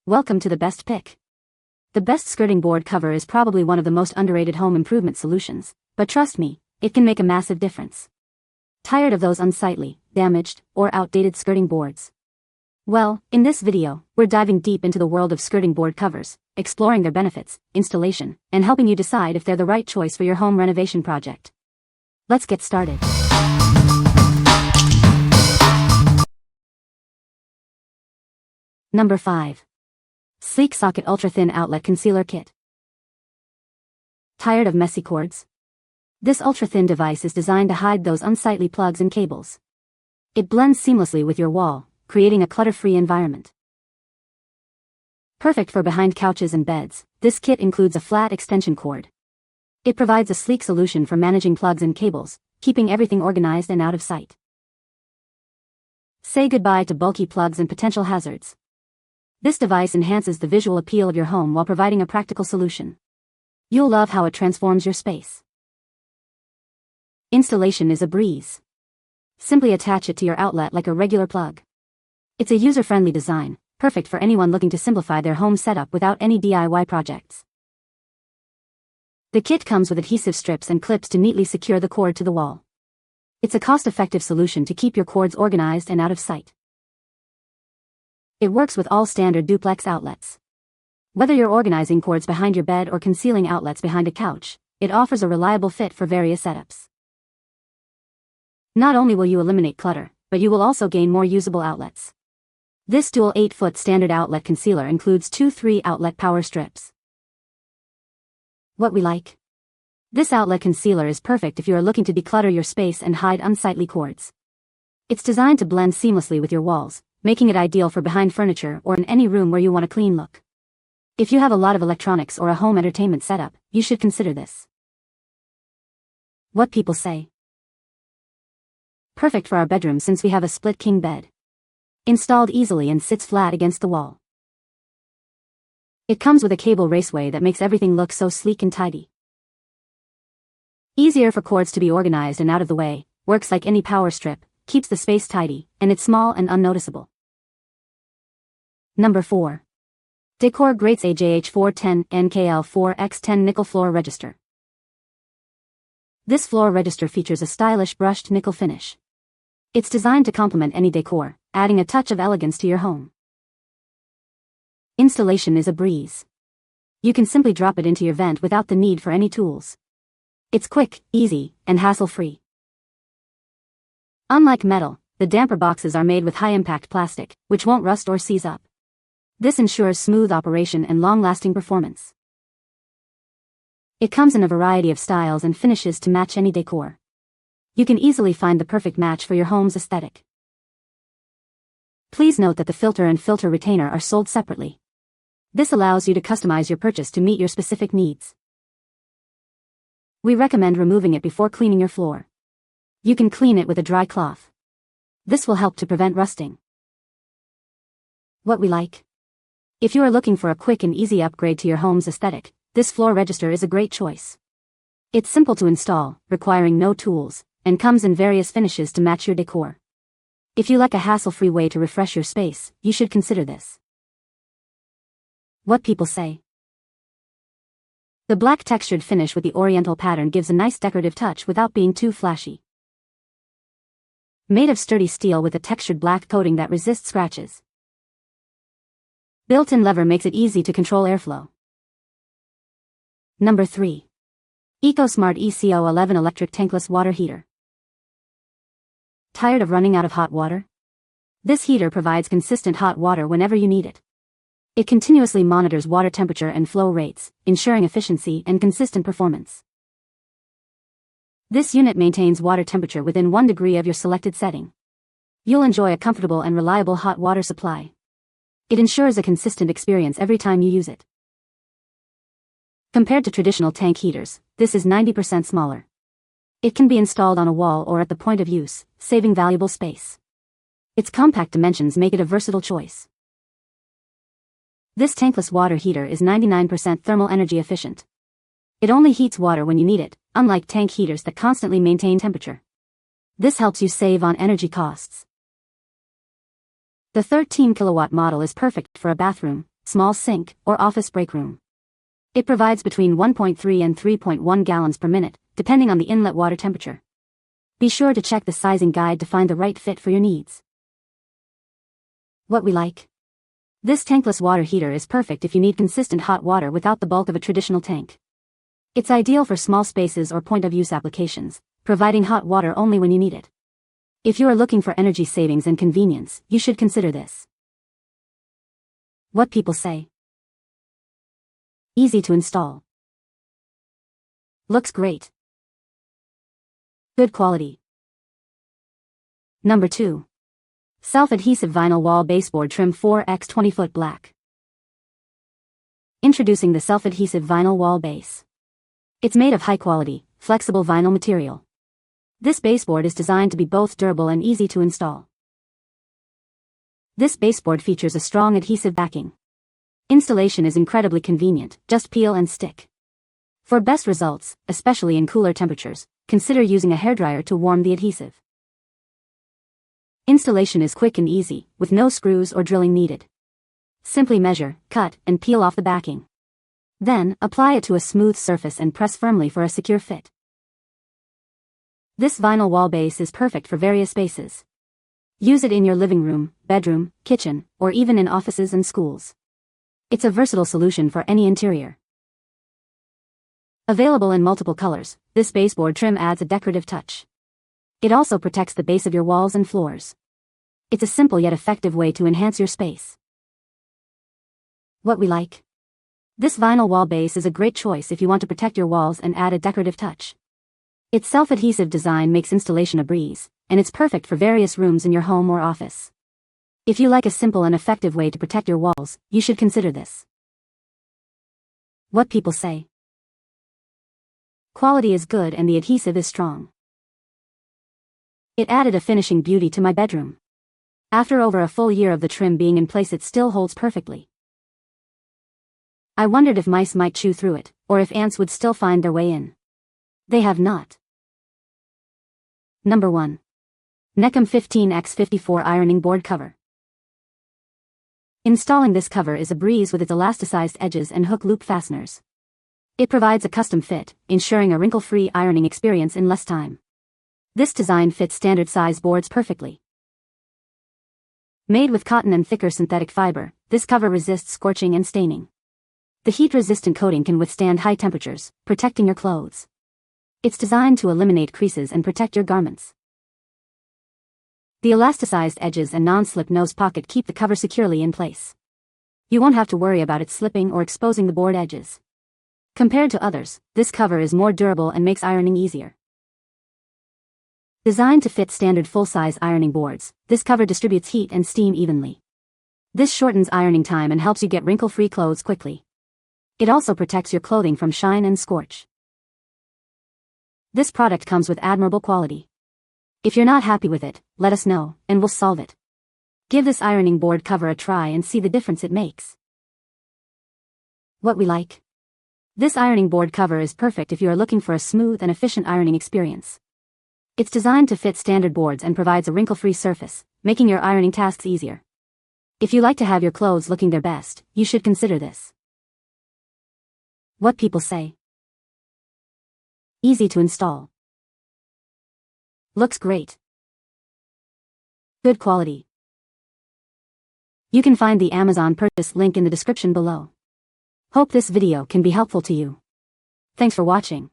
Welcome to the best pick. The best skirting board cover is probably one of the most underrated home improvement solutions, but trust me, it can make a massive difference. Tired of those unsightly, damaged, or outdated skirting boards? Well, in this video, we're diving deep into the world of skirting board covers, exploring their benefits, installation, and helping you decide if they're the right choice for your home renovation project. Let's get started. Number 5. Sleek Socket Ultra Thin Outlet Concealer Kit. Tired of messy cords? This ultra-thin device is designed to hide those unsightly plugs and cables. It blends seamlessly with your wall, creating a clutter-free environment. Perfect for behind couches and beds, this kit includes a flat extension cord. It provides a sleek solution for managing plugs and cables, keeping everything organized and out of sight. Say goodbye to bulky plugs and potential hazards. This device enhances the visual appeal of your home while providing a practical solution. You'll love how it transforms your space. Installation is a breeze. Simply attach it to your outlet like a regular plug. It's a user-friendly design, perfect for anyone looking to simplify their home setup without any DIY projects. The kit comes with adhesive strips and clips to neatly secure the cord to the wall. It's a cost-effective solution to keep your cords organized and out of sight. It works with all standard duplex outlets. Whether you're organizing cords behind your bed or concealing outlets behind a couch, it offers a reliable fit for various setups. Not only will you eliminate clutter, but you will also gain more usable outlets. This dual 8-foot standard outlet concealer includes two 3-outlet power strips. What we like? This outlet concealer is perfect if you are looking to declutter your space and hide unsightly cords. It's designed to blend seamlessly with your walls, making it ideal for behind furniture or in any room where you want a clean look. If you have a lot of electronics or a home entertainment setup, you should consider this. What people say? Perfect for our bedroom since we have a split king bed. Installed easily and sits flat against the wall. It comes with a cable raceway that makes everything look so sleek and tidy. Easier for cords to be organized and out of the way, works like any power strip, keeps the space tidy, and it's small and unnoticeable. Number 4. Decor Grates AJH410 NKL4X10 Nickel Floor Register. This floor register features a stylish brushed nickel finish. It's designed to complement any decor, adding a touch of elegance to your home. Installation is a breeze. You can simply drop it into your vent without the need for any tools. It's quick, easy, and hassle-free. Unlike metal, the damper boxes are made with high-impact plastic, which won't rust or seize up. This ensures smooth operation and long-lasting performance. It comes in a variety of styles and finishes to match any decor. You can easily find the perfect match for your home's aesthetic. Please note that the filter and filter retainer are sold separately. This allows you to customize your purchase to meet your specific needs. We recommend removing it before cleaning your floor. You can clean it with a dry cloth. This will help to prevent rusting. What we like? If you are looking for a quick and easy upgrade to your home's aesthetic, this floor register is a great choice. It's simple to install, requiring no tools, and comes in various finishes to match your decor. If you like a hassle-free way to refresh your space, you should consider this. What people say? The black textured finish with the oriental pattern gives a nice decorative touch without being too flashy. Made of sturdy steel with a textured black coating that resists scratches. Built-in lever makes it easy to control airflow. Number 3. EcoSmart ECO11 Electric Tankless Water Heater. Tired of running out of hot water? This heater provides consistent hot water whenever you need it. It continuously monitors water temperature and flow rates, ensuring efficiency and consistent performance. This unit maintains water temperature within 1 degree of your selected setting. You'll enjoy a comfortable and reliable hot water supply. It ensures a consistent experience every time you use it. Compared to traditional tank heaters, this is 90% smaller. It can be installed on a wall or at the point of use, saving valuable space. Its compact dimensions make it a versatile choice. This tankless water heater is 99% thermal energy efficient. It only heats water when you need it, unlike tank heaters that constantly maintain temperature. This helps you save on energy costs. The 13 kilowatt model is perfect for a bathroom, small sink, or office break room. It provides between 1.3 and 3.1 gallons per minute, depending on the inlet water temperature. Be sure to check the sizing guide to find the right fit for your needs. What we like. This tankless water heater is perfect if you need consistent hot water without the bulk of a traditional tank. It's ideal for small spaces or point-of-use applications, providing hot water only when you need it. If you are looking for energy savings and convenience, you should consider this. What people say. Easy to install. Looks great. Good quality. Number 2. Self-adhesive vinyl wall baseboard trim 4x 20-foot black. Introducing the self-adhesive vinyl wall base. It's made of high-quality, flexible vinyl material. This baseboard is designed to be both durable and easy to install. This baseboard features a strong adhesive backing. Installation is incredibly convenient, just peel and stick. For best results, especially in cooler temperatures, consider using a hairdryer to warm the adhesive. Installation is quick and easy, with no screws or drilling needed. Simply measure, cut, and peel off the backing. Then, apply it to a smooth surface and press firmly for a secure fit. This vinyl wall base is perfect for various spaces. Use it in your living room, bedroom, kitchen, or even in offices and schools. It's a versatile solution for any interior. Available in multiple colors, this baseboard trim adds a decorative touch. It also protects the base of your walls and floors. It's a simple yet effective way to enhance your space. What we like. This vinyl wall base is a great choice if you want to protect your walls and add a decorative touch. Its self-adhesive design makes installation a breeze, and it's perfect for various rooms in your home or office. If you like a simple and effective way to protect your walls, you should consider this. What people say. Quality is good and the adhesive is strong. It added a finishing beauty to my bedroom. After over a full year of the trim being in place, it still holds perfectly. I wondered if mice might chew through it, or if ants would still find their way in. They have not. Number 1. Neccom 15x54 ironing board cover. Installing this cover is a breeze with its elasticized edges and hook loop fasteners. It provides a custom fit, ensuring a wrinkle-free ironing experience in less time. This design fits standard size boards perfectly. Made with cotton and thicker synthetic fiber, this cover resists scorching and staining. The heat-resistant coating can withstand high temperatures, protecting your clothes. It's designed to eliminate creases and protect your garments. The elasticized edges and non-slip nose pocket keep the cover securely in place. You won't have to worry about it slipping or exposing the board edges. Compared to others, this cover is more durable and makes ironing easier. Designed to fit standard full-size ironing boards, this cover distributes heat and steam evenly. This shortens ironing time and helps you get wrinkle-free clothes quickly. It also protects your clothing from shine and scorch. This product comes with admirable quality. If you're not happy with it, let us know, and we'll solve it. Give this ironing board cover a try and see the difference it makes. What we like. This ironing board cover is perfect if you are looking for a smooth and efficient ironing experience. It's designed to fit standard boards and provides a wrinkle-free surface, making your ironing tasks easier. If you like to have your clothes looking their best, you should consider this. What people say. Easy to install. Looks great. Good quality. You can find the Amazon purchase link in the description below. Hope this video can be helpful to you. Thanks for watching.